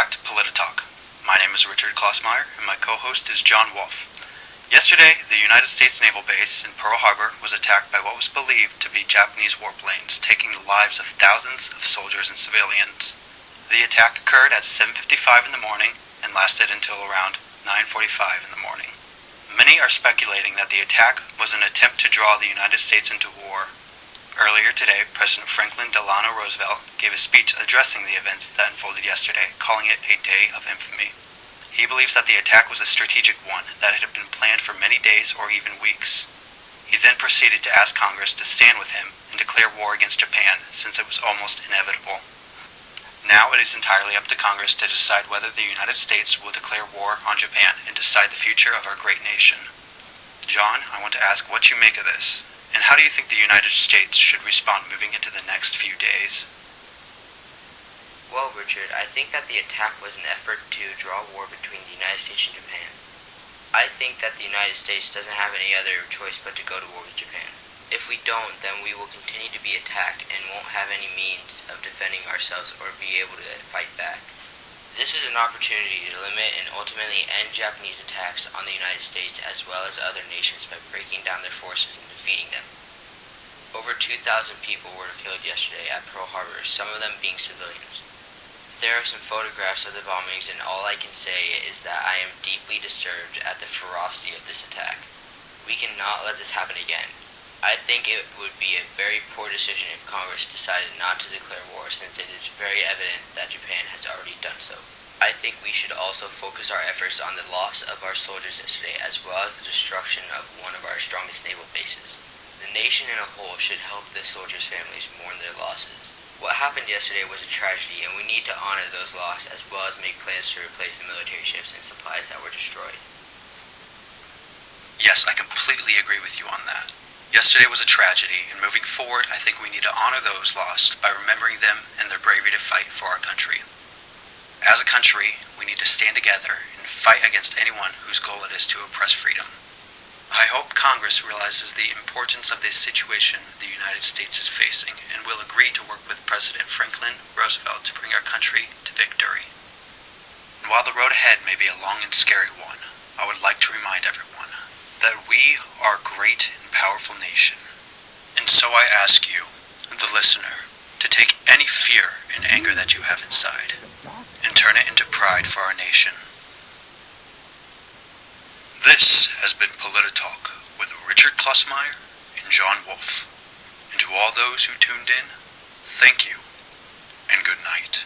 back to Polititalk. My name is Richard Klossmeyer, and my co-host is John Wolf. Yesterday, the United States Naval Base in Pearl Harbor was attacked by what was believed to be Japanese warplanes, taking the lives of thousands of soldiers and civilians. The attack occurred at 7:55 in the morning and lasted until around 9:45 in the morning. Many are speculating that the attack was an attempt to draw the United States into war. Earlier today, President Franklin Delano Roosevelt gave a speech addressing the events that unfolded yesterday, calling it a day of infamy. He believes that the attack was a strategic one that had been planned for many days or even weeks. He then proceeded to ask Congress to stand with him and declare war against Japan, since it was almost inevitable. Now it is entirely up to Congress to decide whether the United States will declare war on Japan and decide the future of our great nation. John, I want to ask what you make of this, and how do you think the United States should respond moving into the next few days? Well, Richard, I think that the attack was an effort to draw war between the United States and Japan. I think that the United States doesn't have any other choice but to go to war with Japan. If we don't, then we will continue to be attacked and won't have any means of defending ourselves or be able to fight back. This is an opportunity to limit and ultimately end Japanese attacks on the United States as well as other nations by breaking down their forces and defeating them. Over 2,000 people were killed yesterday at Pearl Harbor, some of them being civilians. There are some photographs of the bombings, and all I can say is that I am deeply disturbed at the ferocity of this attack. We cannot let this happen again. I think it would be a very poor decision if Congress decided not to declare war, since it is very evident that Japan has already done so. I think we should also focus our efforts on the loss of our soldiers yesterday, as well as the destruction of one of our strongest naval bases. The nation in a whole should help the soldiers' families mourn their losses. What happened yesterday was a tragedy, and we need to honor those lost, as well as make plans to replace the military ships and supplies that were destroyed. Yes, I completely agree with you on that. Yesterday was a tragedy, and moving forward, I think we need to honor those lost by remembering them and their bravery to fight for our country. As a country, we need to stand together and fight against anyone whose goal it is to oppress freedom. I hope Congress realizes the importance of this situation the United States is facing and will agree to work with President Franklin Roosevelt to bring our country to victory. And while the road ahead may be a long and scary one, I would like to remind everyone that we are a great and powerful nation. And so I ask you, the listener, to take any fear and anger that you have inside and turn it into pride for our nation. This has been Polititalk with Richard Klossmeyer and John Wolf. And to all those who tuned in, thank you and good night.